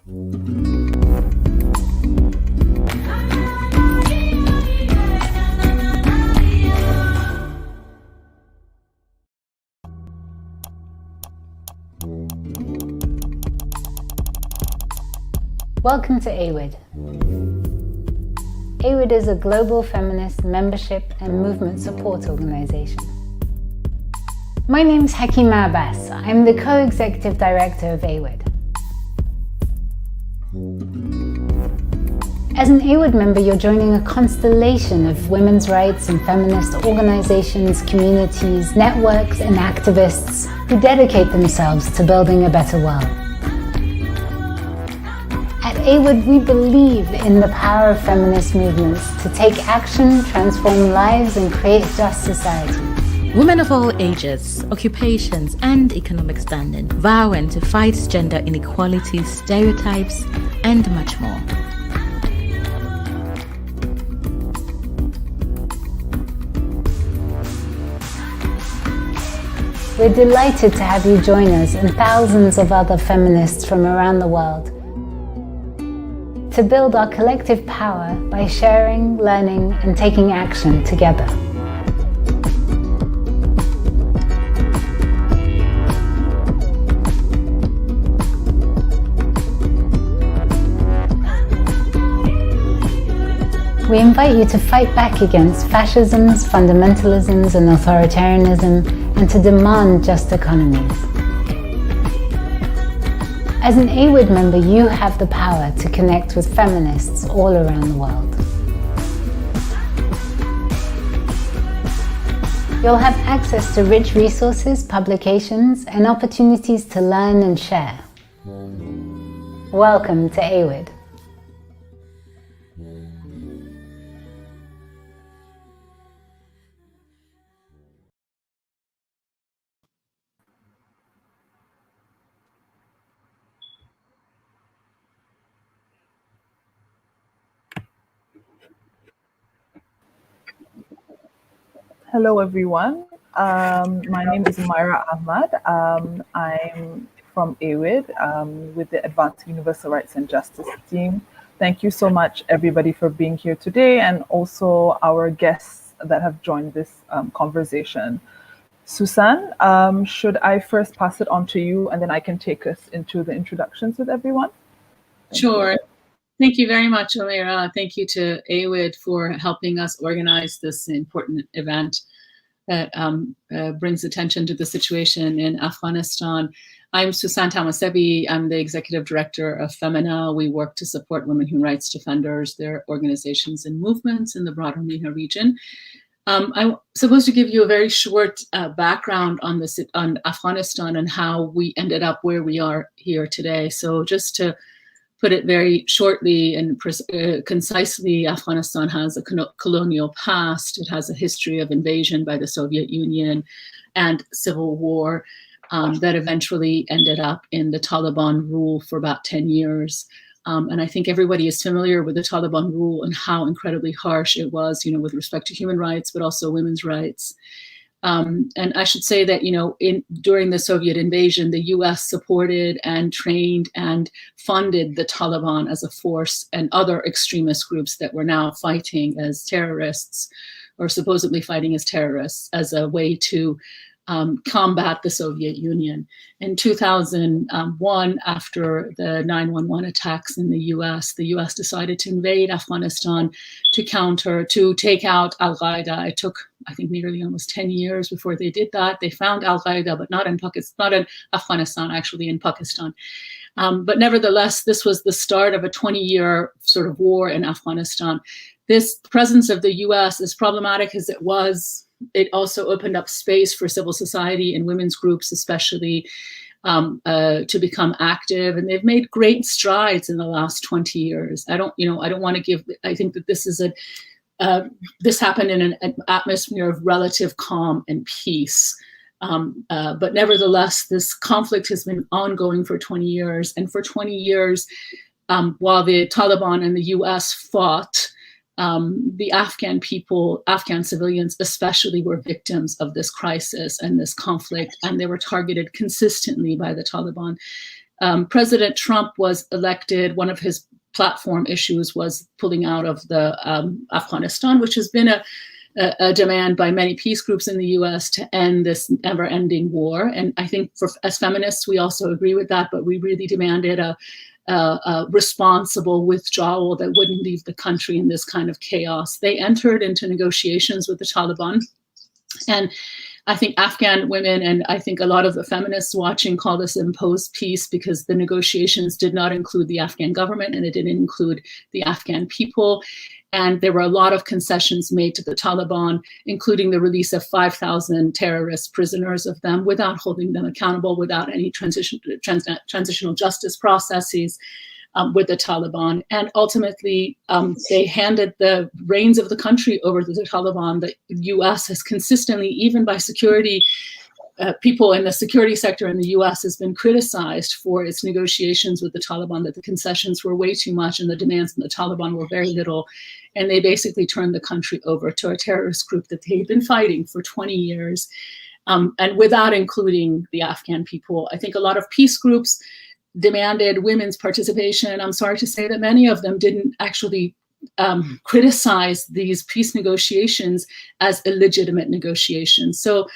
Welcome to AWID. AWID is a global feminist membership and movement support organization. My name is Hakima Abbas. I'm the co-executive director of AWID. As an AWID member, you're joining a constellation of women's rights and feminist organizations, communities, networks, and activists who dedicate themselves to building a better world. At AWID, we believe in the power of feminist movements to take action, transform lives, and create a just society. Women of all ages, occupations, and economic standing vowing to fight gender inequality, stereotypes, and much more. We're delighted to have you join us and thousands of other feminists from around the world to build our collective power by sharing, learning, and taking action together. We invite you to fight back against fascisms, fundamentalisms, and authoritarianism, and to demand just economies. As an AWID member, you have the power to connect with feminists all around the world. You'll have access to rich resources, publications, and opportunities to learn and share. Welcome to AWID. Hello, everyone. My name is Myra Ahmad. I'm from AWID with the Advanced Universal Rights and Justice team. Thank you so much, everybody, for being here today, and also our guests that have joined this conversation. Susan, should I first pass it on to you, and then I can take us into the introductions with everyone? Sure. Thank you very much, Amira. Thank you to AWID for helping us organize this important event that brings attention to the situation in Afghanistan. I'm Susan Tamasebi. I'm the executive director of Femena. We work to support women human rights defenders, their organizations and movements in the broader MENA region. I'm supposed to give you a very short background on Afghanistan and how we ended up where we are here today. So just to put it very shortly and concisely, Afghanistan has a colonial past. It has a history of invasion by the Soviet Union and civil war that eventually ended up in the Taliban rule for about 10 years. And I think everybody is familiar with the Taliban rule and how incredibly harsh it was, with respect to human rights, but also women's rights. And I should say that, during the Soviet invasion, the US supported and trained and funded the Taliban as a force and other extremist groups that were now fighting as terrorists, or supposedly fighting as terrorists, as a way to combat the Soviet Union. In 2001, after the 9/11 attacks in the US decided to invade Afghanistan to take out Al-Qaeda. It took, I think, nearly almost 10 years before they did that. They found Al-Qaeda, but not in Afghanistan, actually in Pakistan. But nevertheless, this was the start of a 20-year sort of war in Afghanistan. This presence of the US, as problematic as it was, it also opened up space for civil society and women's groups, especially, to become active. And they've made great strides in the last 20 years. I think that this is this happened in an atmosphere of relative calm and peace. But nevertheless, this conflict has been ongoing for 20 years. And for 20 years, while the Taliban and the US fought, the Afghan people, Afghan civilians especially, were victims of this crisis and this conflict, and they were targeted consistently by the Taliban. President Trump was elected. One of his platform issues was pulling out of the Afghanistan, which has been a demand by many peace groups in the US to end this never-ending war. And I think as feminists, we also agree with that, but we really demanded a responsible withdrawal that wouldn't leave the country in this kind of chaos. They entered into negotiations with the Taliban. And I think Afghan women, and I think a lot of the feminists watching, call this imposed peace because the negotiations did not include the Afghan government and it didn't include the Afghan people. And there were a lot of concessions made to the Taliban, including the release of 5,000 terrorist prisoners of them without holding them accountable, without any transitional justice processes with the Taliban. And ultimately, they handed the reins of the country over to the Taliban. The US has consistently, even by security people in the security sector in the US, has been criticized for its negotiations with the Taliban, that the concessions were way too much and the demands from the Taliban were very little. And they basically turned the country over to a terrorist group that they'd been fighting for 20 years, and without including the Afghan people. I think a lot of peace groups demanded women's participation. I'm sorry to say that many of them didn't actually criticize these peace negotiations as illegitimate negotiations. So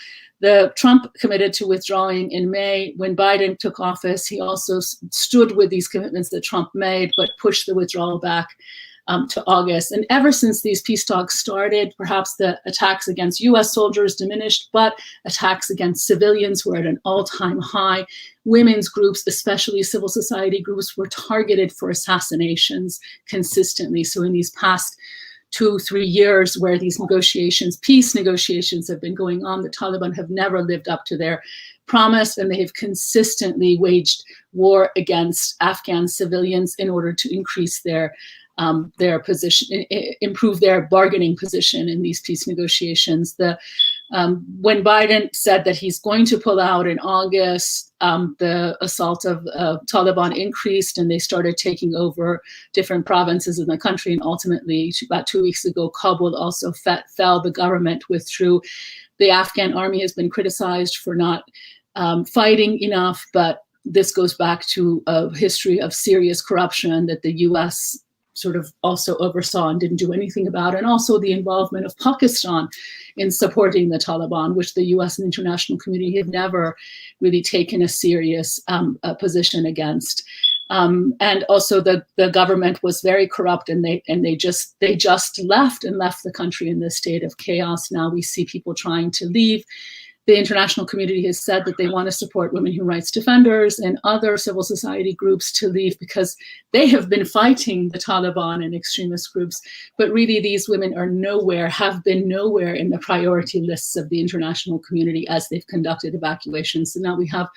Trump committed to withdrawing in May. When Biden took office, he also stood with these commitments that Trump made, but pushed the withdrawal back to August. And ever since these peace talks started, perhaps the attacks against US soldiers diminished, but attacks against civilians were at an all-time high. Women's groups, especially civil society groups, were targeted for assassinations consistently. So in these past 2-3 years where these negotiations, peace negotiations, have been going on, the Taliban have never lived up to their promise, and they have consistently waged war against Afghan civilians in order to increase their position, improve their bargaining position in these peace negotiations. When Biden said that he's going to pull out in August, the assault of Taliban increased, and they started taking over different provinces in the country. And ultimately, about 2 weeks ago, Kabul also fell. The government withdrew. The Afghan army has been criticized for not fighting enough, but this goes back to a history of serious corruption that the US sort of also oversaw and didn't do anything about, and also the involvement of Pakistan in supporting the Taliban, which the US and international community have never really taken a serious position against. And also the government was very corrupt, and they just left the country in this state of chaos. Now we see people trying to leave. The international community has said that they want to support women human rights defenders and other civil society groups to leave because they have been fighting the Taliban and extremist groups. But really, these women have been nowhere in the priority lists of the international community as they've conducted evacuations. So now we have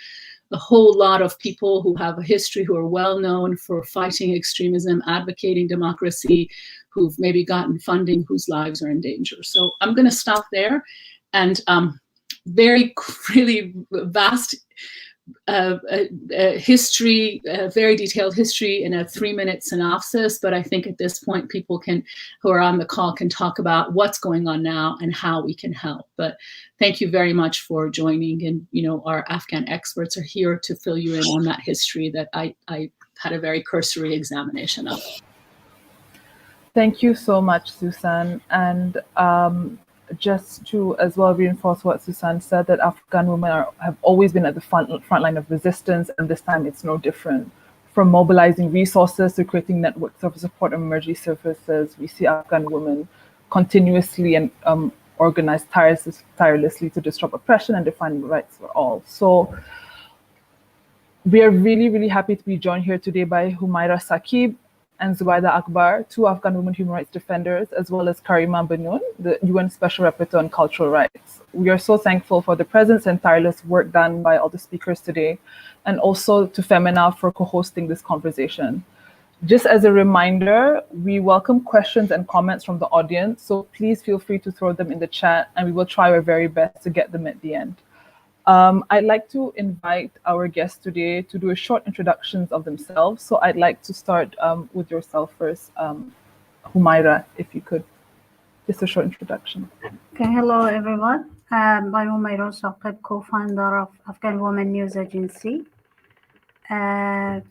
a whole lot of people who have a history, who are well known for fighting extremism, advocating democracy, who've maybe gotten funding, whose lives are in danger. So I'm going to stop there. And really vast history, very detailed history in a 3-minute synopsis. But I think at this point, people who are on the call can talk about what's going on now and how we can help. But thank you very much for joining. And, our Afghan experts are here to fill you in on that history that I had a very cursory examination of. Thank you so much, Susan. And just to as well reinforce what Susan said, that Afghan women have always been at the front line of resistance, and this time it's no different. From mobilizing resources to creating networks of support and emergency services, we see Afghan women continuously and organize tirelessly to disrupt oppression and define rights for all. So we are really, really happy to be joined here today by Humaira Saqib and Zubaida Akbar, 2 Afghan women human rights defenders, as well as Karima Banoun, the UN Special Rapporteur on Cultural Rights. We are so thankful for the presence and tireless work done by all the speakers today, and also to Femena for co-hosting this conversation. Just as a reminder, we welcome questions and comments from the audience, so please feel free to throw them in the chat, and we will try our very best to get them at the end. I'd like to invite our guests today to do a short introductions of themselves. So I'd like to start with yourself first, Humaira, if you could. Just a short introduction. Okay, hello everyone. I'm Humaira Saqib, co-founder of Afghan Women News Agency. and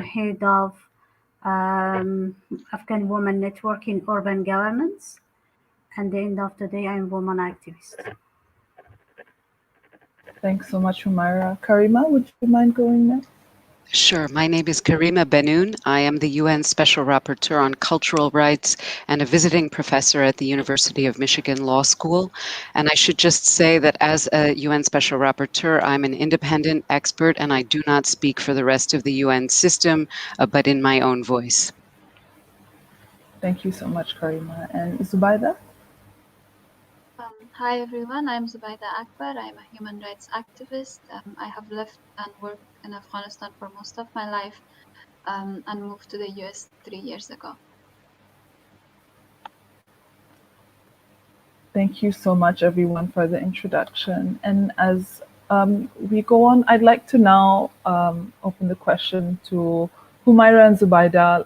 head of Afghan Women Network in Urban Governance. And at the end of the day, I'm a woman activist. Thanks so much, Humaira. Karima, would you mind going next? Sure. My name is Karima Benoun. I am the UN Special Rapporteur on Cultural Rights and a visiting professor at the University of Michigan Law School. And I should just say that as a UN Special Rapporteur, I'm an independent expert and I do not speak for the rest of the UN system, but in my own voice. Thank you so much, Karima. And Zubaida? Hi everyone, I'm Zubaida Akbar. I'm a human rights activist. I have lived and worked in Afghanistan for most of my life and moved to the US 3 years ago. Thank you so much, everyone, for the introduction. And as we go on, I'd like to now open the question to Humaira and Zubaida.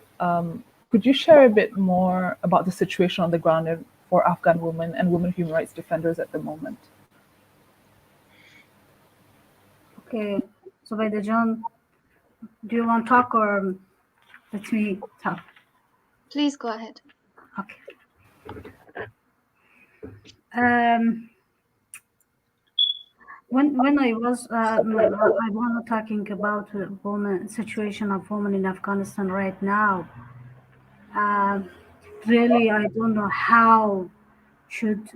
Could you share a bit more about the situation on the ground for Afghan women and women human rights defenders at the moment? Okay, Zubaida John, do you want to talk or let me talk? Please go ahead. Okay. When I was I was talking about woman situation of women in Afghanistan right now. Really, I don't know how should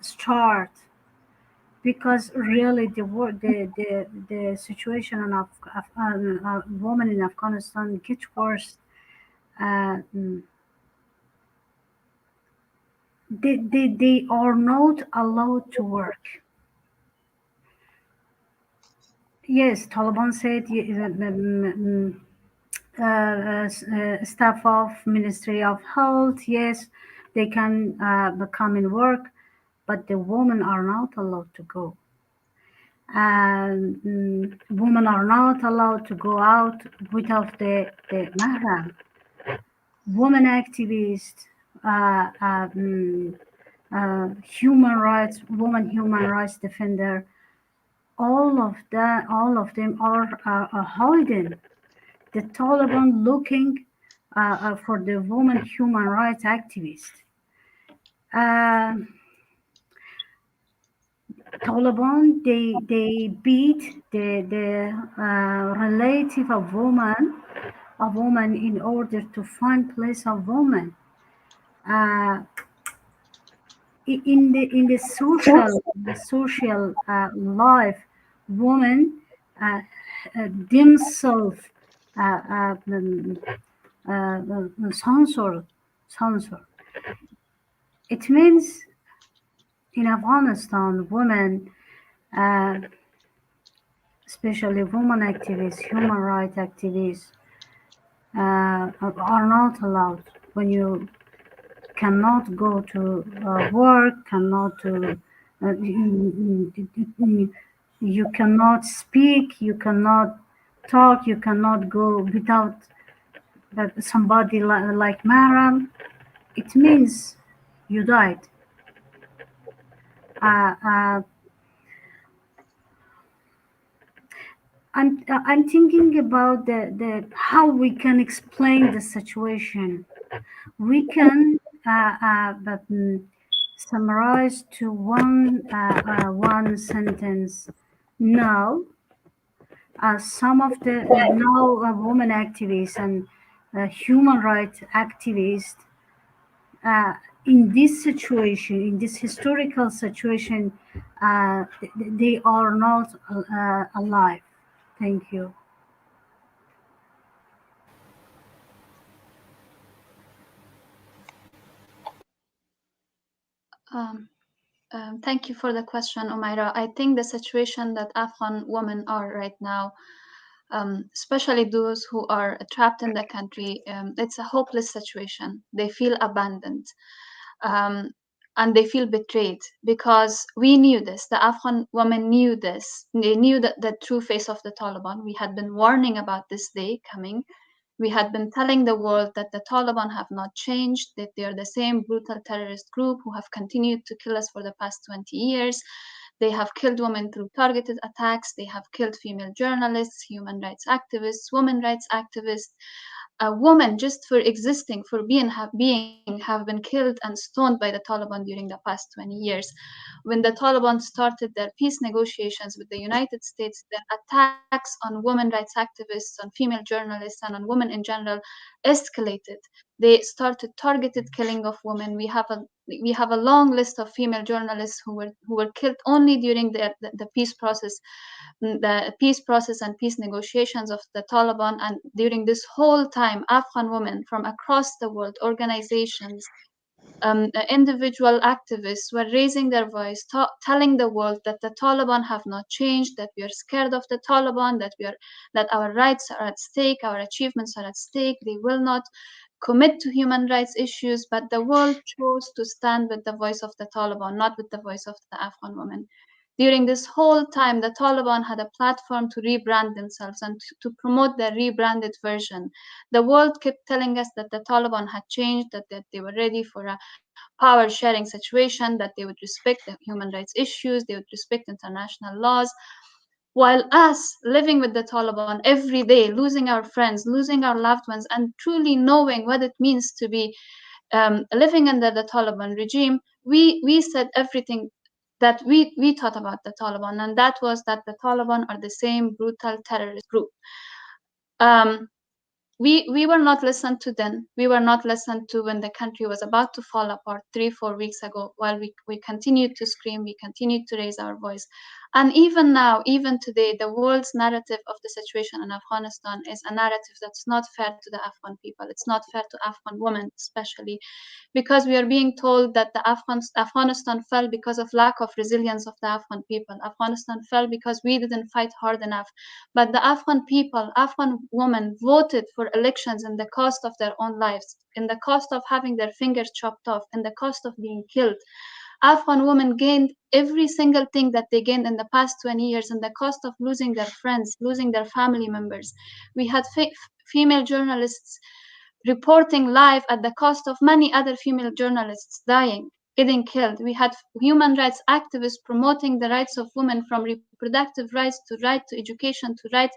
start, because really the situation of women in Afghanistan gets worse. They are not allowed to work. Yes, Taliban said staff of Ministry of Health, yes, they can come and work, but the women are not allowed to go. And women are not allowed to go out without the mahram. Women activists, human rights, women human rights defender, all of them are hiding. The Taliban looking for the woman human rights activists. Taliban they beat the relative of woman in order to find place of woman. In the social life, women themselves censor. It means in Afghanistan, women, especially women activists, human rights activists, are not allowed. When you cannot go to work, you cannot speak, you cannot talk, you cannot go without somebody like Maram. It means you died. I'm thinking about the how we can explain the situation. We can summarize to one sentence. Now, some of the women activists and human rights activists in this situation, in this historical situation, they are not alive. Thank you. Thank you for the question, Umaira. I think the situation that Afghan women are right now, especially those who are trapped in the country, it's a hopeless situation. They feel abandoned. And they feel betrayed, because we knew this. The Afghan women knew this. They knew that the true face of the Taliban. We had been warning about this day coming. We had been telling the world that the Taliban have not changed, that they are the same brutal terrorist group who have continued to kill us for the past 20 years. They have killed women through targeted attacks. They have killed female journalists, human rights activists, women rights activists. A woman, just for existing, for being, have been killed and stoned by the Taliban during the past 20 years. When the Taliban started their peace negotiations with the United States, their attacks on women rights activists, on female journalists, and on women in general escalated. They started targeted killing of women. We have a long list of female journalists who were killed only during the peace process, and peace negotiations of the Taliban. And during this whole time, Afghan women from across the world, organizations, individual activists were raising their voice, telling the world that the Taliban have not changed, that we are scared of the Taliban, that our rights are at stake, our achievements are at stake. They will not commit to human rights issues, but the world chose to stand with the voice of the Taliban, not with the voice of the Afghan women. During this whole time, the Taliban had a platform to rebrand themselves and to promote their rebranded version. The world kept telling us that the Taliban had changed, that they were ready for a power sharing situation, that they would respect the human rights issues, they would respect international laws. While us living with the Taliban every day, losing our friends, losing our loved ones, and truly knowing what it means to be living under the Taliban regime, we said everything that we thought about the Taliban, and that was that the Taliban are the same brutal terrorist group. We were not listened to then. We were not listened to when the country was about to fall apart 3-4 weeks ago. While we continued to scream, we continued to raise our voice. And even now, even today, the world's narrative of the situation in Afghanistan is a narrative that's not fair to the Afghan people. It's not fair to Afghan women, especially, because we are being told that Afghanistan fell because of lack of resilience of the Afghan people. Afghanistan fell because we didn't fight hard enough. But the Afghan people, Afghan women, voted for elections in the cost of their own lives, in the cost of having their fingers chopped off, in the cost of being killed. Afghan women gained every single thing that they gained in the past 20 years in the cost of losing their friends, losing their family members. We had female journalists reporting live at the cost of many other female journalists dying, getting killed. We had human rights activists promoting the rights of women, from reproductive rights to right to education to right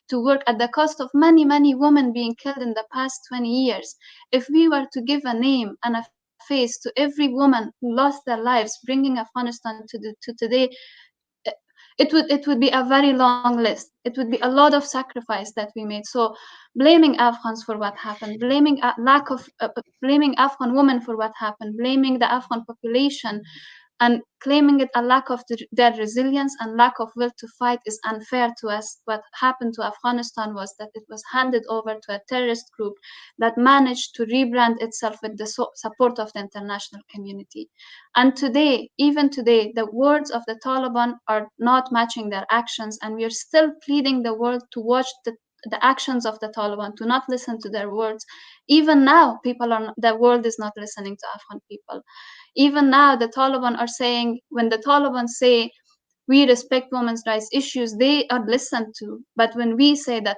to work, at the cost of many, many women being killed in the past 20 years. If we were to give a name and a face to every woman who lost their lives bringing Afghanistan to today, it would be a very long list. It would be a lot of sacrifice that we made. So blaming Afghans for what happened, blaming blaming Afghan women for what happened, blaming the Afghan population, and claiming it a lack of their resilience and lack of will to fight is unfair to us. What happened to Afghanistan was that it was handed over to a terrorist group that managed to rebrand itself with the support of the international community. And today, even today, the words of the Taliban are not matching their actions, and we are still pleading the world to watch the actions of the Taliban, to not listen to their words. Even now, the world is not listening to Afghan people. Even now, the Taliban are saying, when the Taliban say, we respect women's rights issues, they are listened to. But when we say that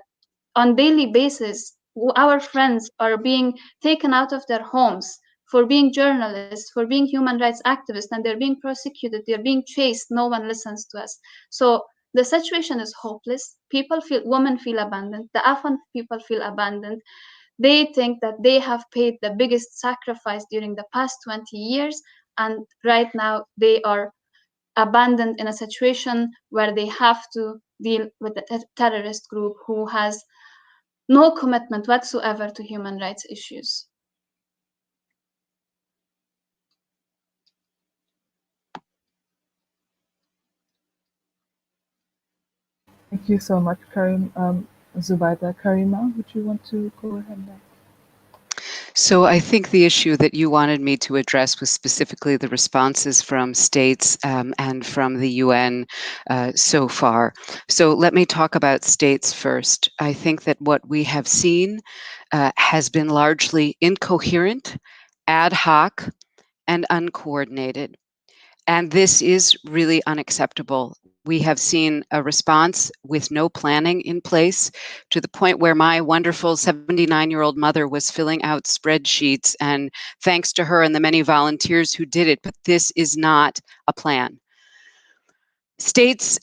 on daily basis, our friends are being taken out of their homes for being journalists, for being human rights activists, and they're being prosecuted, they're being chased, no one listens to us. So the situation is hopeless. Women feel abandoned. The Afghan people feel abandoned. They think that they have paid the biggest sacrifice during the past 20 years, and right now they are abandoned in a situation where they have to deal with a terrorist group who has no commitment whatsoever to human rights issues. Thank you so much, Zubaida. Karima, would you want to go ahead now? So I think the issue that you wanted me to address was specifically the responses from states and from the UN so far. So let me talk about states first. I think that what we have seen has been largely incoherent, ad hoc, and uncoordinated. And this is really unacceptable. We have seen a response with no planning in place, to the point where my wonderful 79-year-old mother was filling out spreadsheets, and thanks to her and the many volunteers who did it, but this is not a plan. States,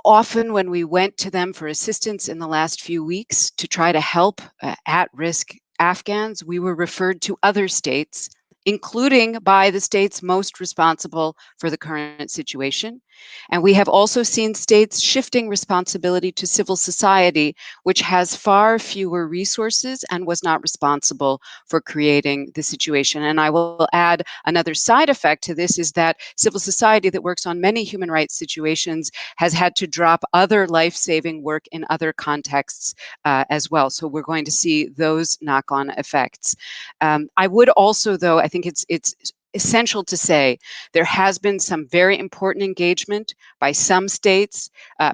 often when we went to them for assistance in the last few weeks to try to help at-risk Afghans, we were referred to other states, including by the states most responsible for the current situation. And we have also seen states shifting responsibility to civil society, which has far fewer resources and was not responsible for creating the situation. And I will add another side effect to this is that civil society that works on many human rights situations has had to drop other life-saving work in other contexts as well. So we're going to see those knock-on effects. I would also, though, I think it's essential to say there has been some very important engagement by some states,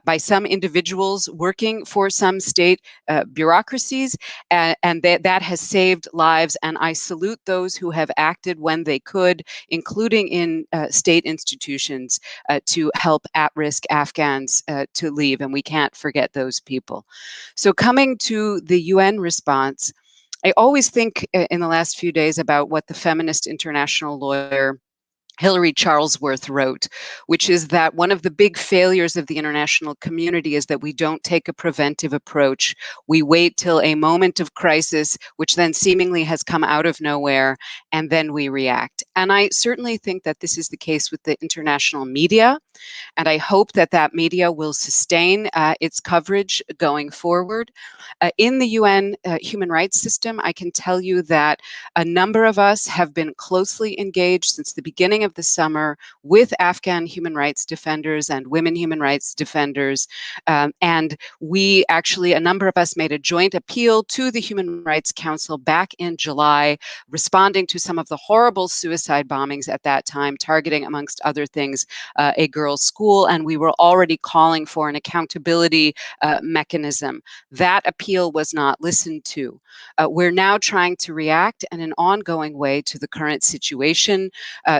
by some individuals working for some state bureaucracies, and that has saved lives. And I salute those who have acted when they could, including in state institutions, to help at-risk Afghans to leave. And we can't forget those people. So coming to the UN response, I always think in the last few days about what the feminist international lawyer Hilary Charlesworth wrote, which is that one of the big failures of the international community is that we don't take a preventive approach. We wait till a moment of crisis, which then seemingly has come out of nowhere, and then we react. And I certainly think that this is the case with the international media. And I hope that that media will sustain its coverage going forward. In the UN human rights system, I can tell you that a number of us have been closely engaged since the beginning of the summer with Afghan human rights defenders and women human rights defenders. And we actually, a number of us made a joint appeal to the Human Rights Council back in July, responding to some of the horrible suicide bombings at that time, targeting, amongst other things, a girls' school. And we were already calling for an accountability mechanism. That appeal was not listened to. We're now trying to react in an ongoing way to the current situation.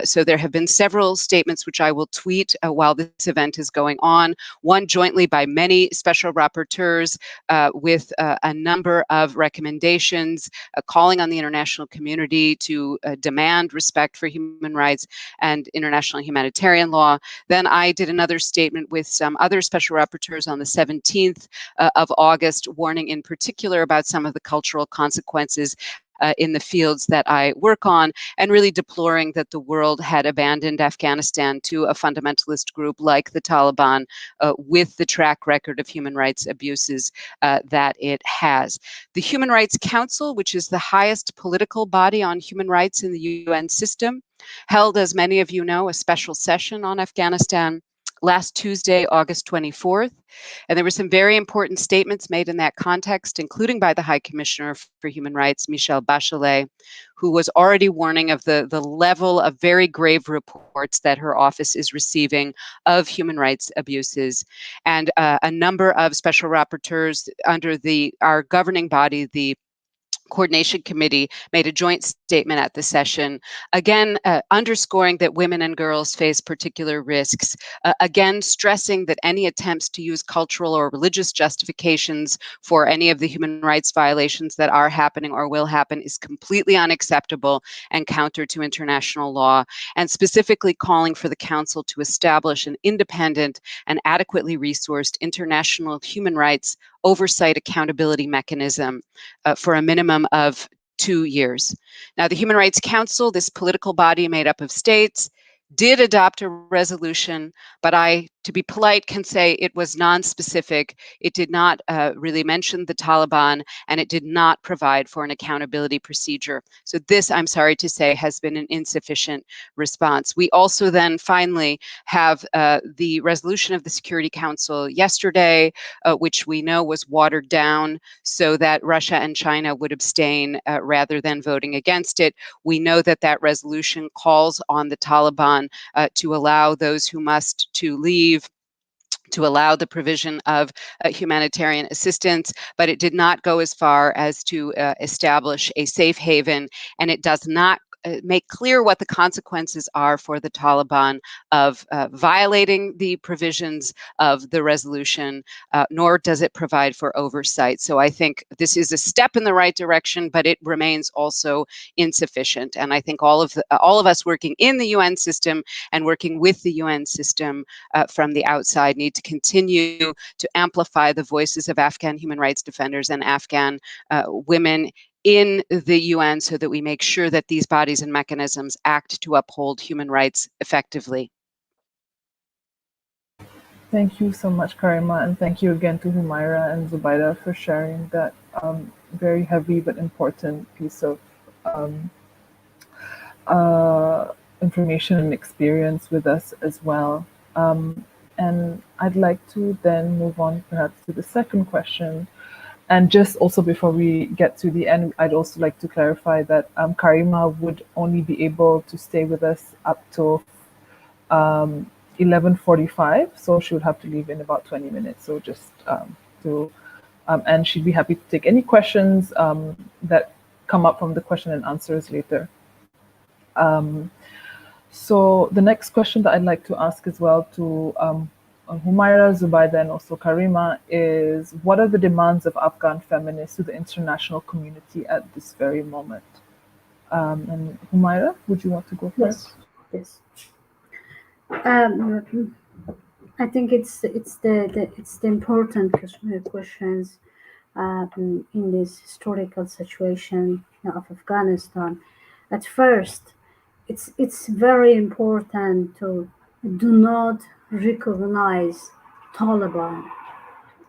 So there have been several statements which I will tweet while this event is going on, one jointly by many special rapporteurs with a number of recommendations calling on the international community to demand respect for human rights and international humanitarian law. Then I did another statement with some other special rapporteurs on the 17th of August, warning in particular about some of the cultural consequences in the fields that I work on, and really deploring that the world had abandoned Afghanistan to a fundamentalist group like the Taliban with the track record of human rights abuses that it has. The Human Rights Council, which is the highest political body on human rights in the UN system, held, as many of you know, a special session on Afghanistan last Tuesday, August 24th. And there were some very important statements made in that context, including by the High Commissioner for Human Rights, Michelle Bachelet, who was already warning of the level of very grave reports that her office is receiving of human rights abuses. And a number of special rapporteurs under our governing body, the Coordination Committee, made a joint statement at the session, again underscoring that women and girls face particular risks, again stressing that any attempts to use cultural or religious justifications for any of the human rights violations that are happening or will happen is completely unacceptable and counter to international law, and specifically calling for the Council to establish an independent and adequately resourced international human rights oversight accountability mechanism for a minimum of 2 years. Now, the Human Rights Council, this political body made up of states, did adopt a resolution, but I, to be polite, can say it was non-specific. It did not really mention the Taliban, and it did not provide for an accountability procedure. So this, I'm sorry to say, has been an insufficient response. We also then finally have the resolution of the Security Council yesterday, which we know was watered down so that Russia and China would abstain rather than voting against it. We know that that resolution calls on the Taliban to allow those who must to leave, to allow the provision of humanitarian assistance, but it did not go as far as to establish a safe haven, and it does not make clear what the consequences are for the Taliban of violating the provisions of the resolution, nor does it provide for oversight. So I think this is a step in the right direction, but it remains also insufficient. And I think all of us working in the UN system and working with the UN system from the outside need to continue to amplify the voices of Afghan human rights defenders and Afghan women in the UN so that we make sure that these bodies and mechanisms act to uphold human rights effectively. Thank you so much, Karima, and thank you again to Humaira and Zubaida for sharing that very heavy but important piece of information and experience with us as well. And I'd like to then move on perhaps to the second question. And just also before we get to the end, I'd also like to clarify that Karima would only be able to stay with us up till 11:45, so she would have to leave in about 20 minutes. So just and she'd be happy to take any questions that come up from the question and answers later. So the next question that I'd like to ask as well to Humaira, Zubaida, and also Karima is, what are the demands of Afghan feminists to the international community at this very moment? And Humaira, would you want to go first? Yes. I think it's the important questions in this historical situation of Afghanistan. At first, it's very important to do not recognize Taliban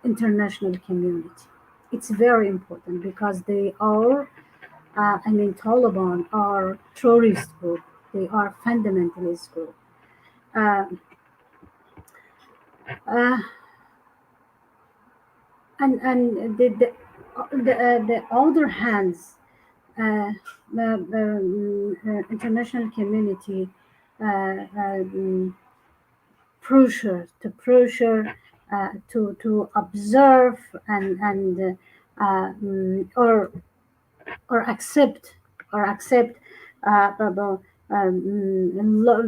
international community. It's very important because they are, Taliban are terrorist group. They are fundamentalist group. And the other hands, the international community pressure to observe and or accept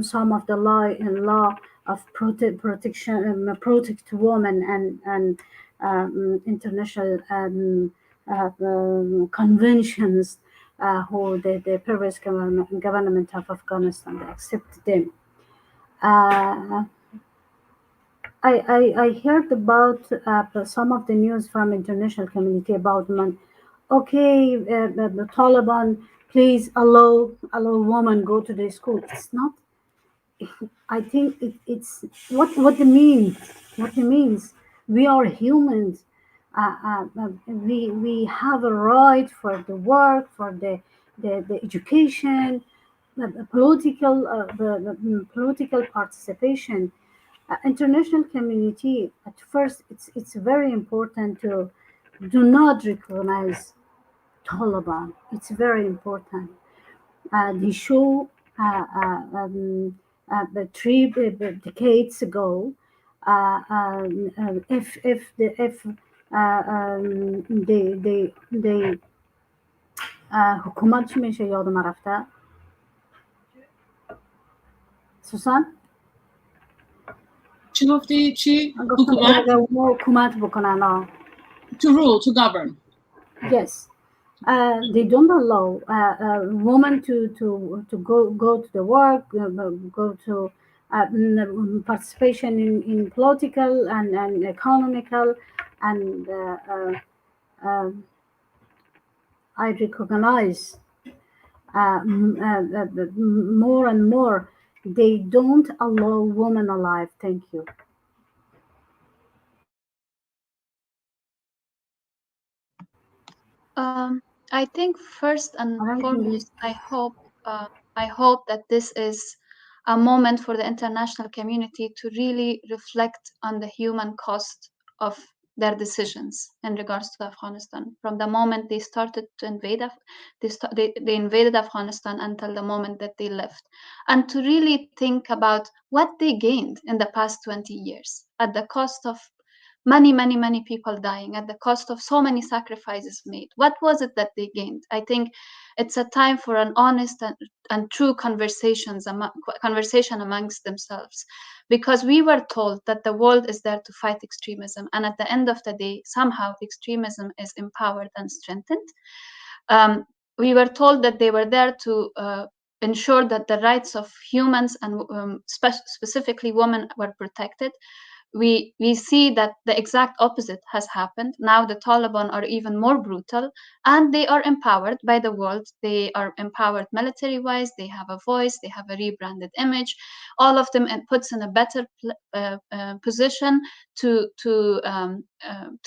some of the law of protect women and international conventions who the previous government of Afghanistan accept them. I heard about some of the news from international community about the Taliban, please allow women go to the school. It's not. I think it's what it means. What it means. We are humans. We have a right for the work, for the education, the political participation. International community, at first, it's very important to do not recognize Taliban. It's very important. They show the 3 decades ago, if they حکومت چی میشه یادم رفته سوسان چی گفتی؟ چی؟ حکومت بکنن to rule, to govern. Yes. They don't allow women to go to the work, go to participation in political and economical, and I recognize more and more they don't allow women alive. Thank you. I think first and foremost, I hope that this is a moment for the international community to really reflect on the human cost of their decisions in regards to Afghanistan. From the moment they started to invade, they invaded Afghanistan until the moment that they left, and to really think about what they gained in the past 20 years at the cost of many people dying at the cost of so many sacrifices made. What was it that they gained? I think it's a time for an honest and true conversation amongst themselves, because we were told that the world is there to fight extremism, and at the end of the day, somehow extremism is empowered and strengthened. We were told that they were there to ensure that the rights of humans and specifically women were protected. We see that the exact opposite has happened. Now the Taliban are even more brutal, and they are empowered by the world. They are empowered military-wise. They have a voice. They have a rebranded image. All of them puts in a better position to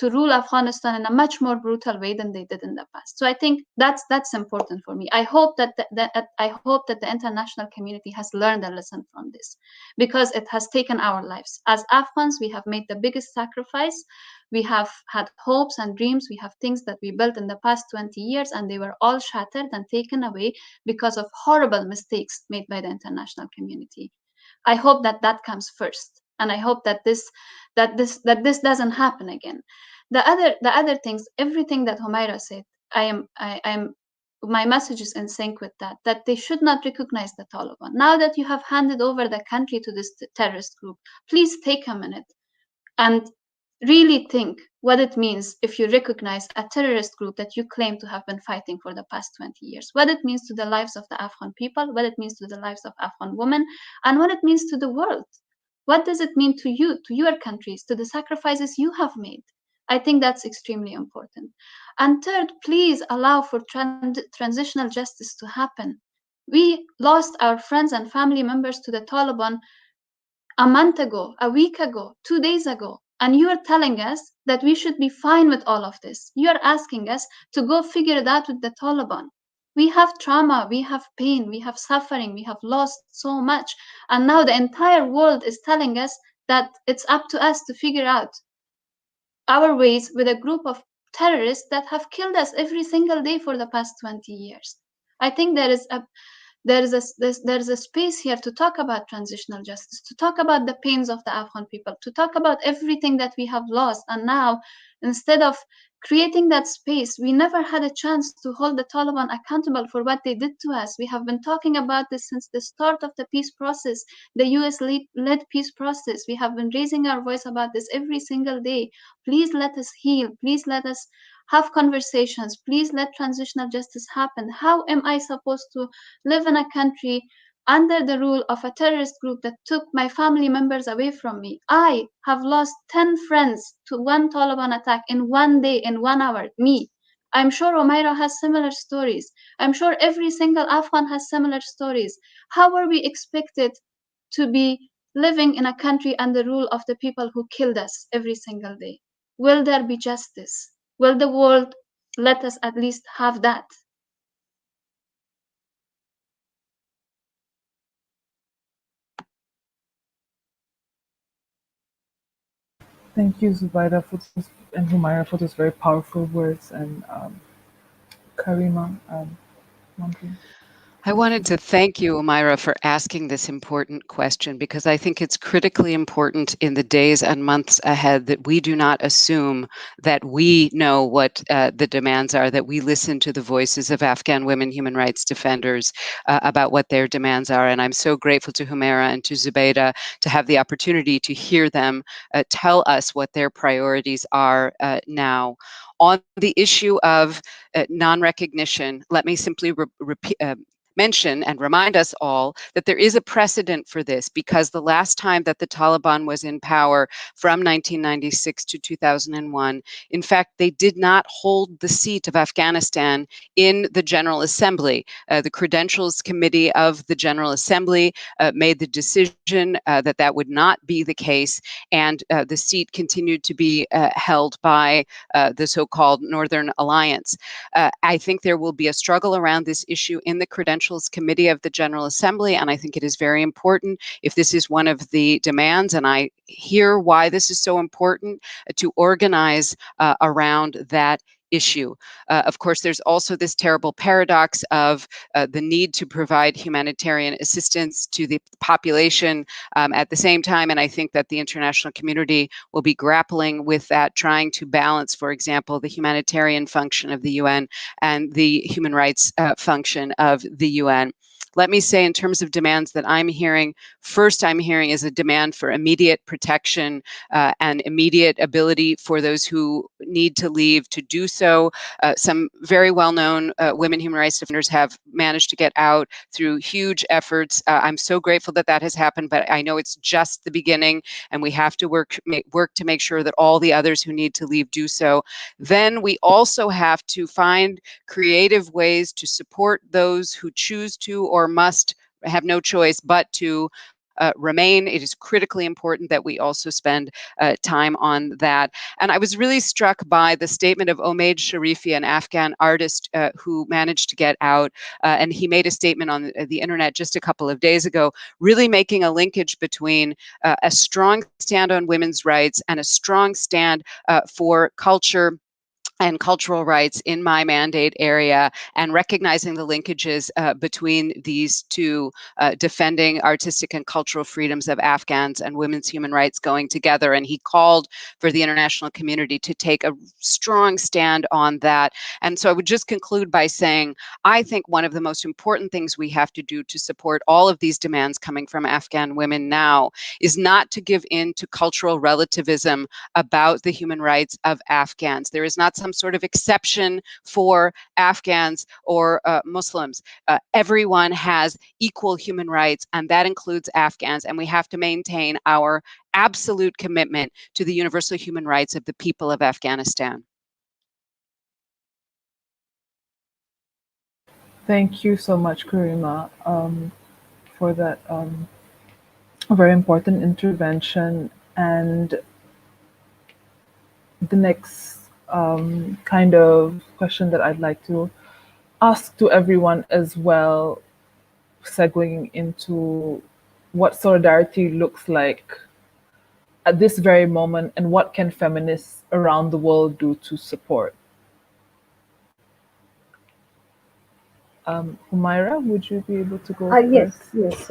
rule Afghanistan in a much more brutal way than they did in the past. So I think that's important for me. I hope that the international community has learned a lesson from this, because it has taken our lives. As Afghans, we have made the biggest sacrifice. We have had hopes and dreams. We have things that we built in the past 20 years, and they were all shattered and taken away because of horrible mistakes made by the international community. I hope that comes first, and I hope that this doesn't happen again. The other things, everything that Humaira said, my message is in sync with that they should not recognize the Taliban. Now that you have handed over the country to this terrorist group, please take a minute and really think what it means if you recognize a terrorist group that you claim to have been fighting for the past 20 years, what it means to the lives of the Afghan people, what it means to the lives of Afghan women, and what it means to the world. What does it mean to you, to your countries, to the sacrifices you have made? I think that's extremely important. And third, please allow for transitional justice to happen. We lost our friends and family members to the Taliban a month ago, a week ago, 2 days ago. And you are telling us that we should be fine with all of this. You are asking us to go figure it out with the Taliban. We have trauma, we have pain, we have suffering, we have lost so much. And now the entire world is telling us that it's up to us to figure out our ways with a group of terrorists that have killed us every single day for the past 20 years. I think there is a space here to talk about transitional justice, to talk about the pains of the Afghan people, to talk about everything that we have lost. And now, instead of creating that space, we never had a chance to hold the Taliban accountable for what they did to us. We have been talking about this since the start of the peace process, the US-led peace process. We have been raising our voice about this every single day. Please let us heal. Please let us have conversations. Please let transitional justice happen. How am I supposed to live in a country under the rule of a terrorist group that took my family members away from me? I have lost 10 friends to one Taliban attack in 1 day, in 1 hour. Me. I'm sure Omaira has similar stories. I'm sure every single Afghan has similar stories. How are we expected to be living in a country under the rule of the people who killed us every single day? Will there be justice? Will the world let us at least have that? Thank you, Zubaida, for this, and Humaira for those very powerful words, and Karima, Montreal. I wanted to thank you, Amira, for asking this important question, because I think it's critically important in the days and months ahead that we do not assume that we know what the demands are, that we listen to the voices of Afghan women human rights defenders about what their demands are. And I'm so grateful to Humaira and to Zubaida to have the opportunity to hear them tell us what their priorities are now. On the issue of non-recognition, let me simply mention and remind us all that there is a precedent for this, because the last time that the Taliban was in power from 1996 to 2001, in fact, they did not hold the seat of Afghanistan in the General Assembly. The Credentials Committee of the General Assembly made the decision that that would not be the case, and the seat continued to be held by the so-called Northern Alliance. I think there will be a struggle around this issue in the Credentials Committee of the General Assembly, and I think it is very important, if this is one of the demands, and I hear why this is so important, to organize around that issue. Of course, there's also this terrible paradox of the need to provide humanitarian assistance to the population at the same time. And I think that the international community will be grappling with that, trying to balance, for example, the humanitarian function of the UN and the human rights function of the UN. Let me say, in terms of demands that I'm hearing, first I'm hearing is a demand for immediate protection and immediate ability for those who need to leave to do so. Some very well-known women human rights defenders have managed to get out through huge efforts. I'm so grateful that that has happened, but I know it's just the beginning, and we have to work to make sure that all the others who need to leave do so. Then we also have to find creative ways to support those who choose to or must have no choice but to remain. It is critically important that we also spend time on that. And I was really struck by the statement of Omaid Sharifi, an Afghan artist who managed to get out. And he made a statement on the internet just a couple of days ago, really making a linkage between a strong stand on women's rights and a strong stand for culture and cultural rights in my mandate area, and recognizing the linkages between these two, defending artistic and cultural freedoms of Afghans and women's human rights going together. And he called for the international community to take a strong stand on that. And so I would just conclude by saying, I think one of the most important things we have to do to support all of these demands coming from Afghan women now is not to give in to cultural relativism about the human rights of Afghans. There is not some sort of exception for Afghans or Muslims. Everyone has equal human rights, and that includes Afghans, and we have to maintain our absolute commitment to the universal human rights of the people of Afghanistan. Thank you so much, Karima, for that very important intervention. And the next kind of question that I'd like to ask to everyone as well, segueing into what solidarity looks like at this very moment, and what can feminists around the world do to support? Humaira, would you be able to go first? Yes.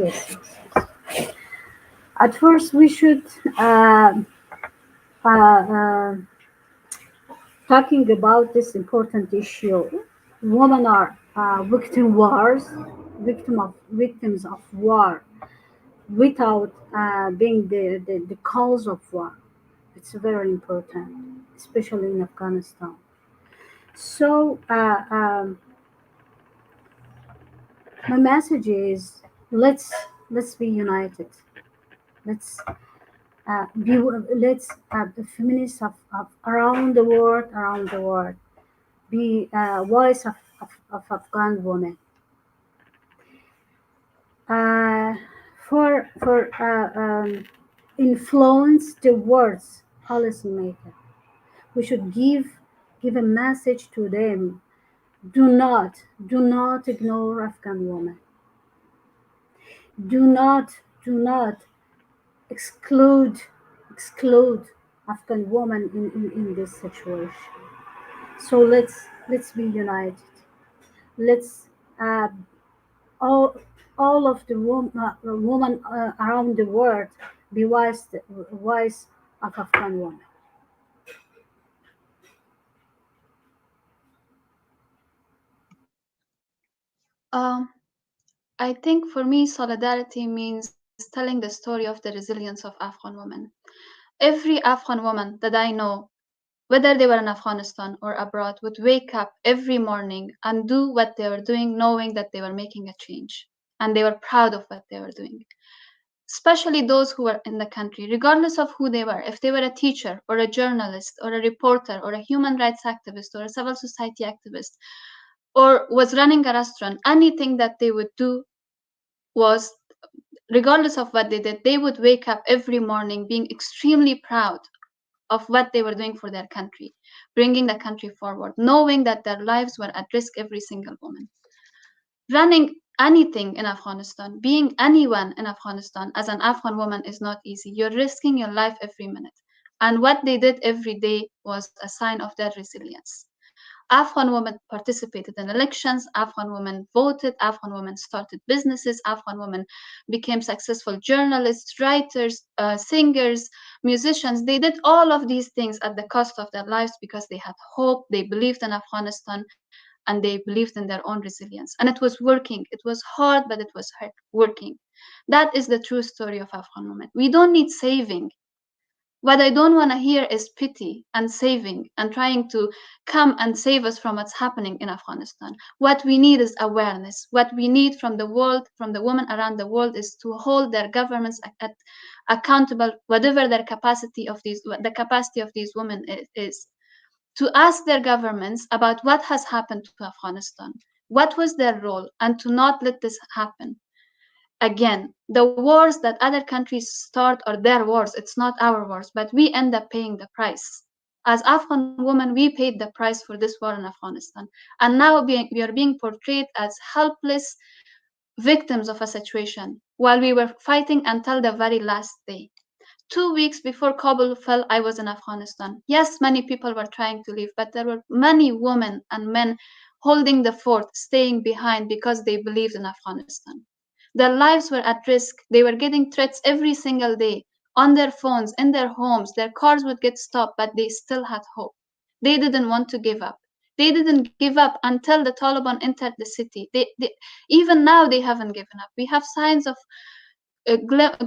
At first, we should talking about this important issue. Women are victims of war without being the cause of war. It's very important, especially in Afghanistan. So my message is, let's be united. Let's the feminists of around the world be voice of Afghan women. For influence towards policymakers, we should give a message to them. Do not ignore Afghan women. Do not exclude Afghan women in this situation. So let's be united. Let's all of the women around the world be voice of Afghan women. I think for me, solidarity means telling the story of the resilience of Afghan women. Every Afghan woman that I know, whether they were in Afghanistan or abroad, would wake up every morning and do what they were doing, knowing that they were making a change. And they were proud of what they were doing. Especially those who were in the country, regardless of who they were. If they were a teacher or a journalist or a reporter or a human rights activist or a civil society activist, or was running a restaurant, anything that they would do was, regardless of what they did, they would wake up every morning being extremely proud of what they were doing for their country, bringing the country forward, knowing that their lives were at risk, every single woman. Running anything in Afghanistan, being anyone in Afghanistan as an Afghan woman is not easy. You're risking your life every minute. And what they did every day was a sign of their resilience. Afghan women participated in elections, Afghan women voted, Afghan women started businesses, Afghan women became successful journalists, writers, singers, musicians. They did all of these things at the cost of their lives because they had hope, they believed in Afghanistan, and they believed in their own resilience. And it was working. It was hard, but it was working. That is the true story of Afghan women. We don't need saving. What I don't want to hear is pity and saving and trying to come and save us from what's happening in Afghanistan. What we need is awareness. What we need from the world, from the women around the world, is to hold their governments accountable, whatever their capacity of the capacity of these women is, to ask their governments about what has happened to Afghanistan, what was their role, and to not let this happen. Again, the wars that other countries start are their wars, it's not our wars, but we end up paying the price. As Afghan women, we paid the price for this war in Afghanistan. And now we are being portrayed as helpless victims of a situation while we were fighting until the very last day. 2 weeks before Kabul fell, I was in Afghanistan. Yes, many people were trying to leave, but there were many women and men holding the fort, staying behind because they believed in Afghanistan. Their lives were at risk. They were getting threats every single day on their phones, in their homes. Their cars would get stopped, but they still had hope. They didn't want to give up. They didn't give up until the Taliban entered the city. Even now, they haven't given up. We have signs of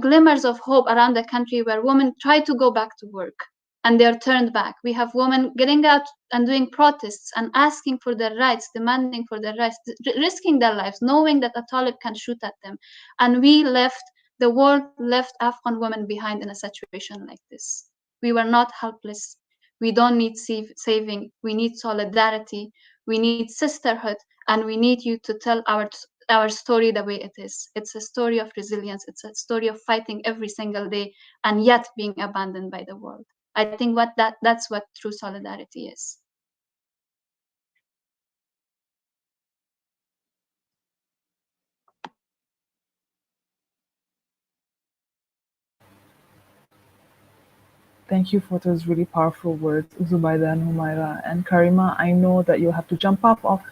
glimmers of hope around the country where women try to go back to work and they're turned back. We have women getting out and doing protests and asking for their rights, demanding for their rights, risking their lives, knowing that a Talib can shoot at them. And the world left Afghan women behind in a situation like this. We were not helpless. We don't need saving. We need solidarity. We need sisterhood. And we need you to tell our story the way it is. It's a story of resilience. It's a story of fighting every single day and yet being abandoned by the world. I think that's what true solidarity is. Thank you for those really powerful words, Zubaida and Humaira. And Karima, I know that you'll have to jump off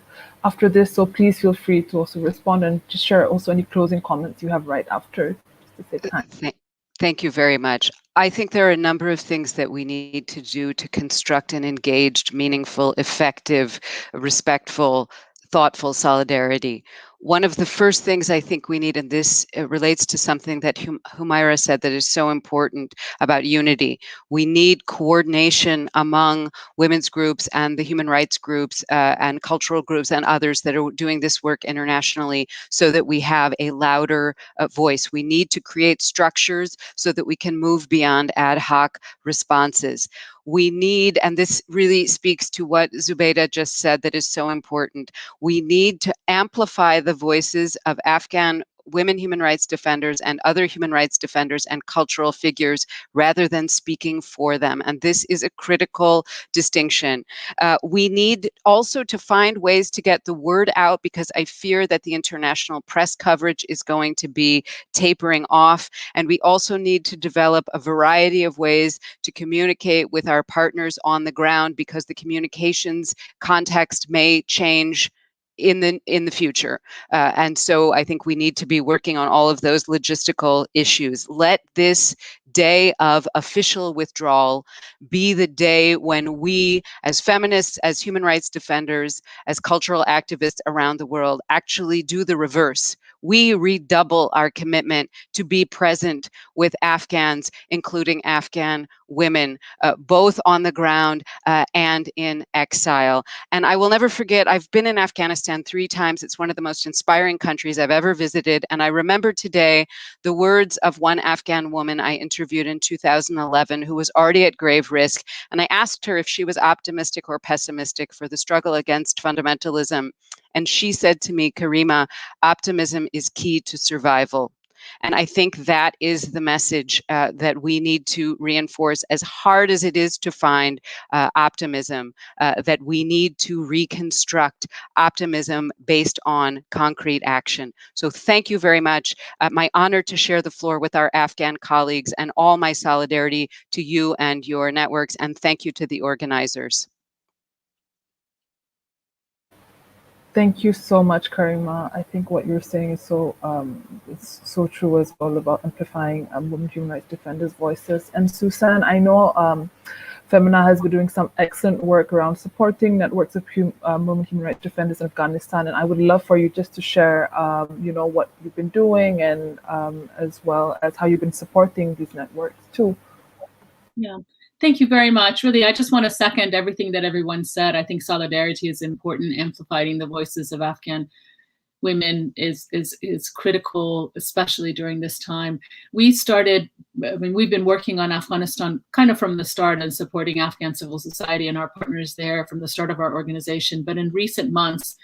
after this, so please feel free to also respond and just share also any closing comments you have right after, just to save time. Thank you very much. I think there are a number of things that we need to do to construct an engaged, meaningful, effective, respectful, thoughtful solidarity. One of the first things I think we need, and this relates to something that Humaira said that is so important about unity. We need coordination among women's groups and the human rights groups and cultural groups and others that are doing this work internationally so that we have a louder voice. We need to create structures so that we can move beyond ad hoc responses. We need, and this really speaks to what Zubaida just said that is so important, we need to amplify the voices of Afghan women human rights defenders and other human rights defenders and cultural figures rather than speaking for them. And this is a critical distinction. We need also to find ways to get the word out because I fear that the international press coverage is going to be tapering off. And we also need to develop a variety of ways to communicate with our partners on the ground because the communications context may change in the future. And so I think we need to be working on all of those logistical issues. Let this day of official withdrawal be the day when we, as feminists, as human rights defenders, as cultural activists around the world, actually do the reverse. We redouble our commitment to be present with Afghans, including Afghan women, both on the ground and in exile. And I will never forget, I've been in Afghanistan 3 times. It's one of the most inspiring countries I've ever visited. And I remember today the words of one Afghan woman I interviewed in 2011 who was already at grave risk. And I asked her if she was optimistic or pessimistic for the struggle against fundamentalism. And she said to me, Karima, optimism is key to survival. And I think that is the message that we need to reinforce, as hard as it is to find optimism, that we need to reconstruct optimism based on concrete action. So thank you very much. My honor to share the floor with our Afghan colleagues, and all my solidarity to you and your networks. And thank you to the organizers. Thank you so much, Karima. I think what you're saying is it's so true as well about amplifying women human rights defenders' voices. And Susan, I know Femena has been doing some excellent work around supporting networks of women human rights defenders in Afghanistan, and I would love for you just to share, what you've been doing, and as well as how you've been supporting these networks too. Yeah. Thank you very much. Really, I just want to second everything that everyone said. I think solidarity is important. Amplifying the voices of Afghan women is critical, especially during this time. We've been working on Afghanistan kind of from the start and supporting Afghan civil society and our partners there from the start of our organization. But in recent months,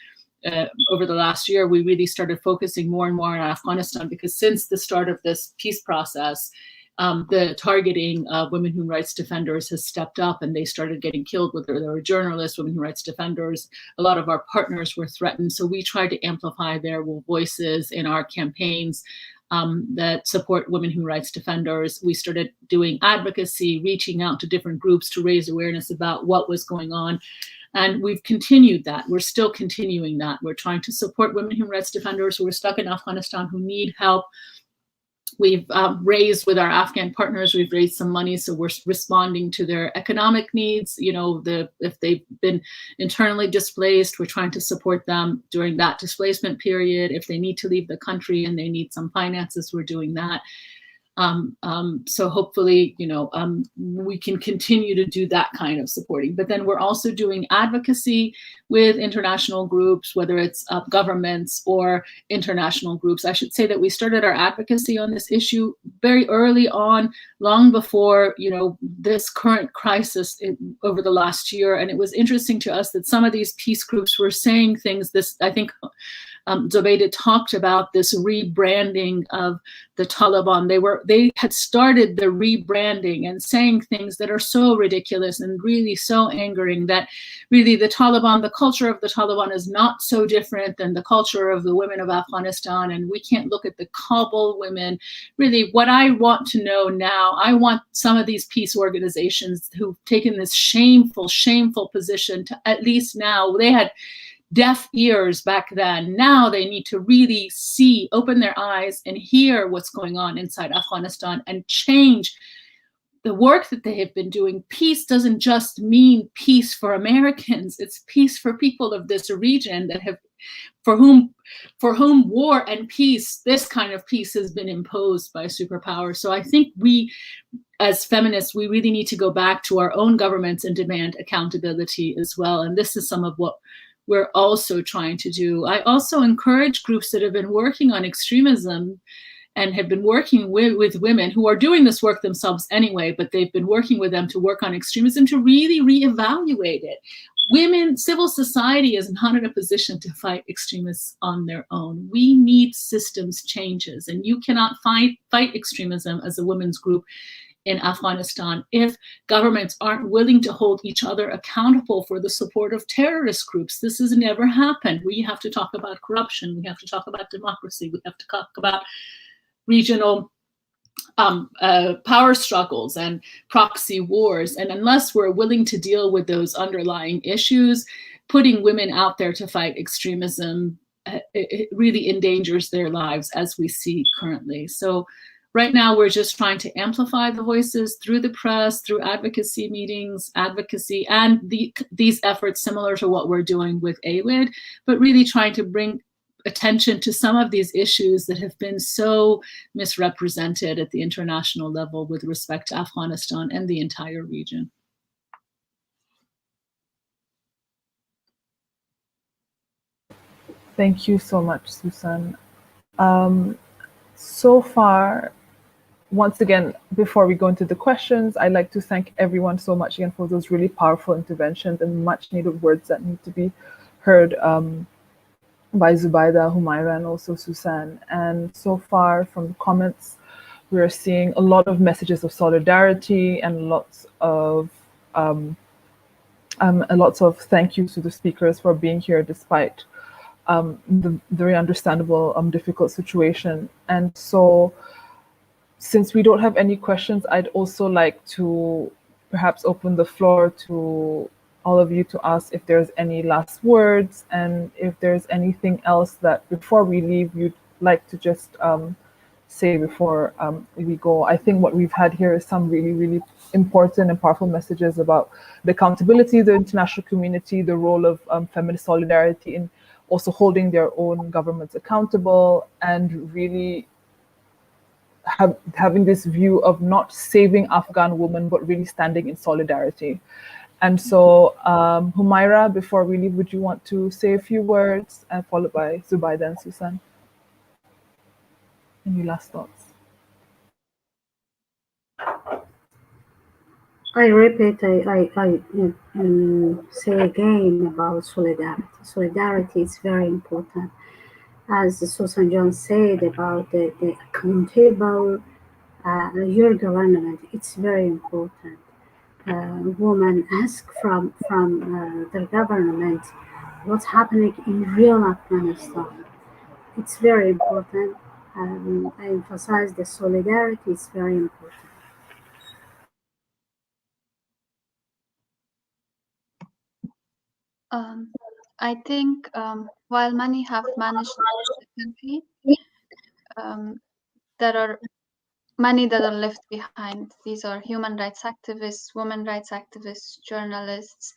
over the last year, we really started focusing more and more on Afghanistan, because since the start of this peace process, the targeting of women human rights defenders has stepped up, and they started getting killed, whether they were journalists, women human rights defenders. A lot of our partners were threatened. So we tried to amplify their voices in our campaigns that support women human rights defenders. We started doing advocacy, reaching out to different groups to raise awareness about what was going on. And we've continued that. We're still continuing that. We're trying to support women human rights defenders who are stuck in Afghanistan, who need help. We've raised with our Afghan partners, we've raised some money, so we're responding to their economic needs. If they've been internally displaced, we're trying to support them during that displacement period. If they need to leave the country and they need some finances, we're doing that. So hopefully, we can continue to do that kind of supporting. But then we're also doing advocacy with international groups, whether it's governments or international groups. I should say that we started our advocacy on this issue very early on, long before, this current crisis over the last year. And it was interesting to us that some of these peace groups were saying things. I think Zubaydah talked about this rebranding of the Taliban. They had started the rebranding and saying things that are so ridiculous and really so angering, that really the Taliban, the culture of the Taliban is not so different than the culture of the women of Afghanistan. And we can't look at the Kabul women. Really, what I want to know now, I want some of these peace organizations who've taken this shameful, shameful position to, at least now, they had deaf ears back then. Now they need to really see, open their eyes and hear what's going on inside Afghanistan and change the work that they have been doing. Peace doesn't just mean peace for Americans. It's peace for people of this region that have, for whom war and peace, this kind of peace, has been imposed by superpowers. So I think we, as feminists, we really need to go back to our own governments and demand accountability as well. And this is some of what we're also trying to do. I also encourage groups that have been working on extremism and have been working with women who are doing this work themselves anyway, but they've been working with them to work on extremism, to really reevaluate it. Women, civil society is not in a position to fight extremists on their own. We need systems changes, and you cannot fight extremism as a women's group in Afghanistan if governments aren't willing to hold each other accountable for the support of terrorist groups. This has never happened. We have to talk about corruption. We have to talk about democracy. We have to talk about regional power struggles and proxy wars. And unless we're willing to deal with those underlying issues, putting women out there to fight extremism, it really endangers their lives, as we see currently. So right now, we're just trying to amplify the voices through the press, through advocacy meetings, advocacy, and these efforts similar to what we're doing with AWID, but really trying to bring attention to some of these issues that have been so misrepresented at the international level with respect to Afghanistan and the entire region. Thank you so much, Susan. So far, once again, before we go into the questions, I'd like to thank everyone so much again for those really powerful interventions and much needed words that need to be heard by Zubaydah, Humaira, and also Susan. And so far from the comments, we are seeing a lot of messages of solidarity and lots of thank yous to the speakers for being here despite the very understandable difficult situation. And so, since we don't have any questions, I'd also like to perhaps open the floor to all of you to ask if there's any last words and if there's anything else that before we leave you'd like to just say before we go. I think what we've had here is some really, really important and powerful messages about the accountability of the international community, the role of feminist solidarity in also holding their own governments accountable, and really having this view of not saving Afghan women, but really standing in solidarity. And so, Humaira, before we leave, would you want to say a few words, and followed by Zubaida and Susan? Any last thoughts? I repeat, I say again about solidarity. Solidarity is very important. As Susan Jones said about the accountable your government, it's very important. Women ask from their government what's happening in real Afghanistan. It's very important. I emphasize the solidarity is very important. I think while many have managed to leave the country, there are many that are left behind. These are human rights activists, women rights activists, journalists,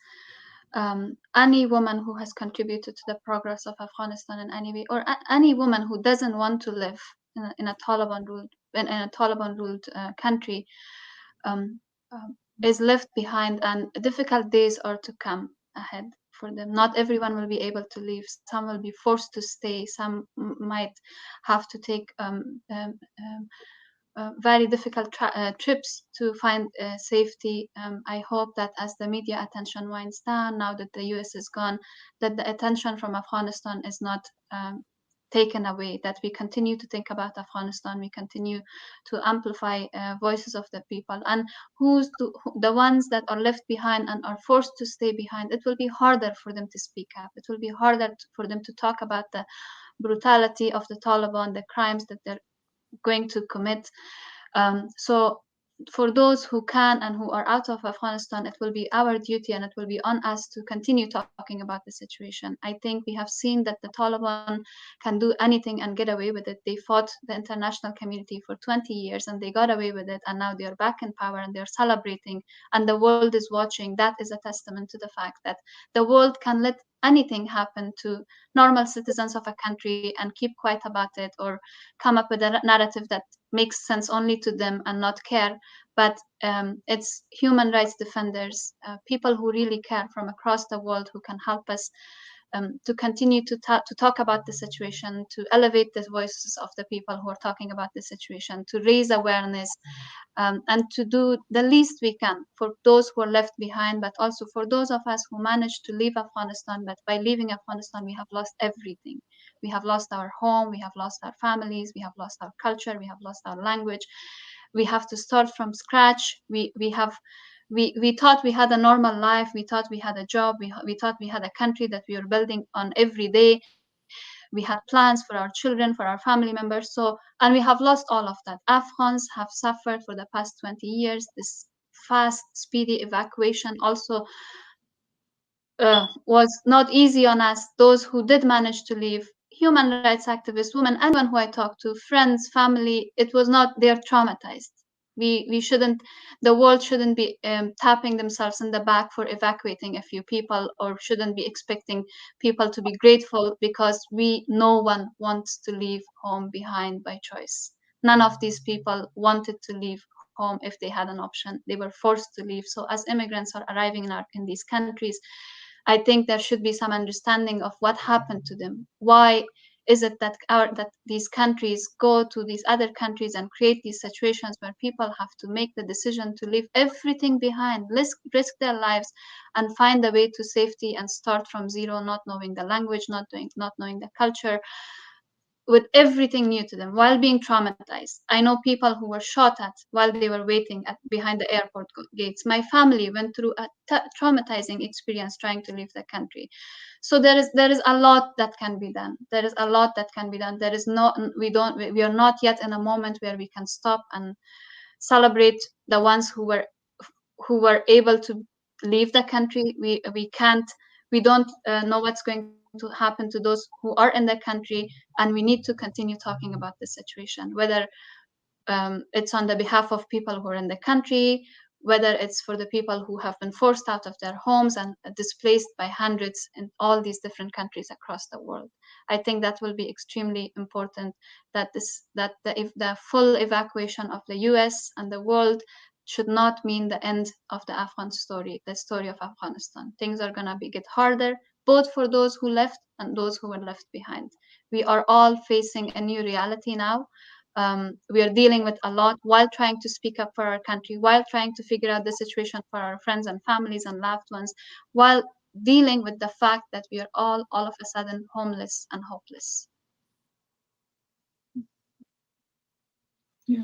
any woman who has contributed to the progress of Afghanistan in any way, or any woman who doesn't want to live in a Taliban ruled country, is left behind, and difficult days are to come ahead for them. Not everyone will be able to leave. Some will be forced to stay. Some might have to take very difficult trips to find safety. I hope that as the media attention winds down, now that the US is gone, that the attention from Afghanistan is not taken away, that we continue to think about Afghanistan, we continue to amplify voices of the people, and the ones that are left behind and are forced to stay behind. It will be harder for them to speak up. It will be harder for them to talk about the brutality of the Taliban, the crimes that they're going to commit. So for those who can and who are out of Afghanistan, it will be our duty and it will be on us to continue talking about the situation. I think we have seen that the Taliban can do anything and get away with it. They fought the international community for 20 years and they got away with it, and now they are back in power and they're celebrating and the world is watching. That is a testament to the fact that the world can let anything happen to normal citizens of a country and keep quiet about it, or come up with a narrative that makes sense only to them and not care. But it's human rights defenders, people who really care from across the world, who can help us to continue to talk about the situation, to elevate the voices of the people who are talking about the situation, to raise awareness, and to do the least we can for those who are left behind, but also for those of us who managed to leave Afghanistan. But by leaving Afghanistan, we have lost everything. We have lost our home, we have lost our families, we have lost our culture, we have lost our language. We have to start from scratch. We thought we had a normal life. We thought we had a job. We thought we had a country that we were building on every day. We had plans for our children, for our family members. And we have lost all of that. Afghans have suffered for the past 20 years. This fast, speedy evacuation also was not easy on us. Those who did manage to leave, human rights activists, women, anyone who I talked to, friends, family, it was not, they're traumatized. We shouldn't, the world shouldn't be tapping themselves in the back for evacuating a few people, or shouldn't be expecting people to be grateful because no one wants to leave home behind by choice. None of these people wanted to leave home if they had an option. They were forced to leave. So as immigrants are arriving in these countries, I think there should be some understanding of what happened to them. Why is it that these countries go to these other countries and create these situations where people have to make the decision to leave everything behind, risk their lives, and find a way to safety and start from zero, not knowing the language, not knowing the culture, with everything new to them, while being traumatized. I know people who were shot at while they were waiting behind the airport gates. My family went through a traumatizing experience trying to leave the country. So there is a lot that can be done. There is a lot that can be done. We are not yet in a moment where we can stop and celebrate the ones who were able to leave the country. We don't know what's going to happen to those who are in the country, and we need to continue talking about the situation, whether it's on the behalf of people who are in the country, whether it's for the people who have been forced out of their homes and displaced by hundreds in all these different countries across the world. I think that will be extremely important, that the full evacuation of the US and the world should not mean the end of the Afghan story, the story of Afghanistan. Things are going to get harder, both for those who left and those who were left behind. We are all facing a new reality now. We are dealing with a lot while trying to speak up for our country, while trying to figure out the situation for our friends and families and loved ones, while dealing with the fact that we are all of a sudden homeless and hopeless. Yeah.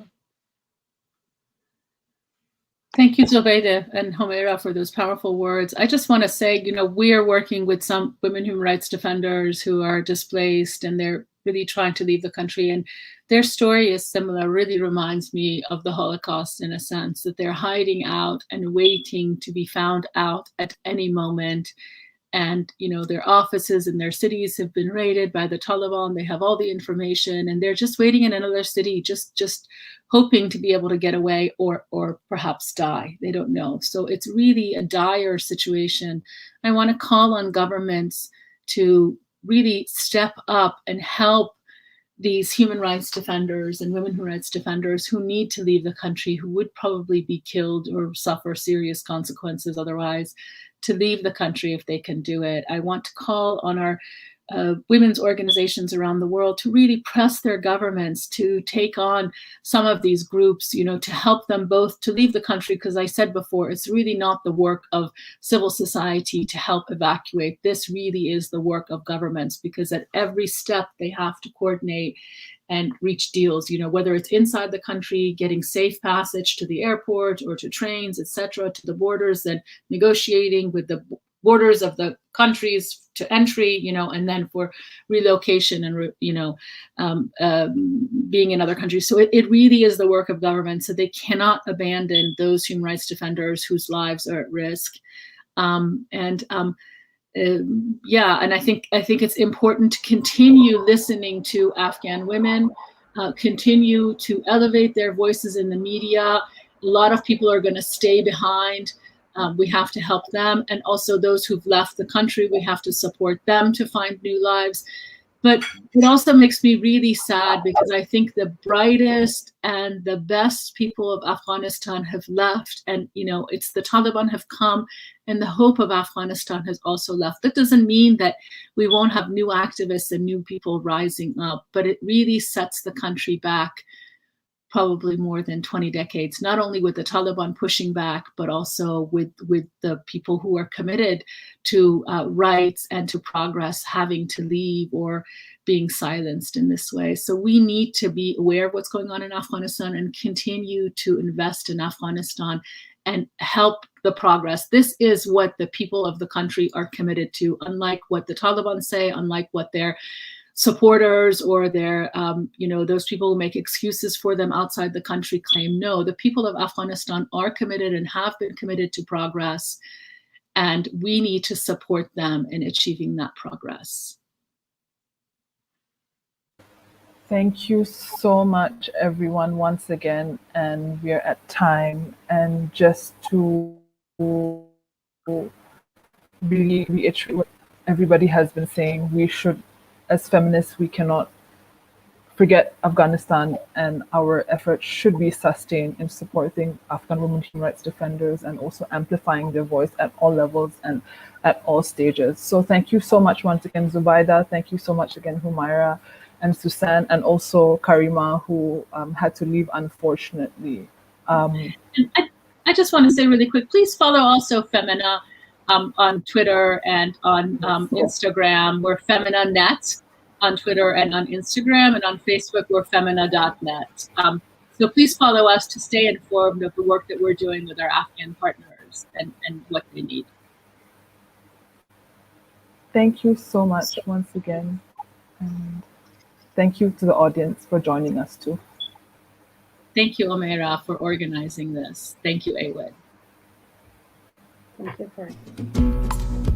Thank you, Zubaydah and Humaira, for those powerful words. I just want to say, we are working with some women human rights defenders who are displaced, and they're really trying to leave the country. And their story is similar, really reminds me of the Holocaust in a sense, that they're hiding out and waiting to be found out at any moment. And, their offices in their cities have been raided by the Taliban. They have all the information, and they're just waiting in another city, just hoping to be able to get away or perhaps die. They don't know. So it's really a dire situation. I want to call on governments to really step up and help these human rights defenders and women human rights defenders who need to leave the country, who would probably be killed or suffer serious consequences otherwise, to leave the country if they can do it. I want to call on our women's organizations around the world to really press their governments to take on some of these groups, to help them both to leave the country, because I said before, it's really not the work of civil society to help evacuate. This really is the work of governments, because at every step they have to coordinate and reach deals, whether it's inside the country, getting safe passage to the airport or to trains, etc., to the borders, and negotiating with the borders of the countries to entry, and then for relocation and, being in other countries. So it really is the work of government. So they cannot abandon those human rights defenders whose lives are at risk. And I think it's important to continue listening to Afghan women, continue to elevate their voices in the media. A lot of people are going to stay behind. We have to help them, and also those who've left the country, we have to support them to find new lives. But it also makes me really sad, because I think the brightest and the best people of Afghanistan have left, and it's the Taliban have come, and the hope of Afghanistan has also left. That doesn't mean that we won't have new activists and new people rising up, but it really sets the country back probably more than 20 decades, not only with the Taliban pushing back, but also with the people who are committed to rights and to progress having to leave or being silenced in this way. So we need to be aware of what's going on in Afghanistan and continue to invest in Afghanistan and help the progress. This is what the people of the country are committed to, unlike what the Taliban say, unlike what their supporters or their, those people who make excuses for them outside the country claim. No, the people of Afghanistan are committed and have been committed to progress, and we need to support them in achieving that progress. Thank you so much, everyone, once again. And we are at time. And just to really reiterate what everybody has been saying, we should, as feminists, we cannot forget Afghanistan, and our efforts should be sustained in supporting Afghan women human rights defenders and also amplifying their voice at all levels and at all stages. So thank you so much once again, Zubaydah. Thank you so much again, Humaira and Susan, and also Karima, who had to leave, unfortunately. I just want to say really quick, please follow also Femena on Twitter and on Instagram. We're FemenaNet on Twitter and on Instagram, and on Facebook, we're femena.net. So please follow us to stay informed of the work that we're doing with our Afghan partners and what they need. Thank you so much once again. And thank you to the audience for joining us too. Thank you, Humaira, for organizing this. Thank you, Awed. Thank you for it.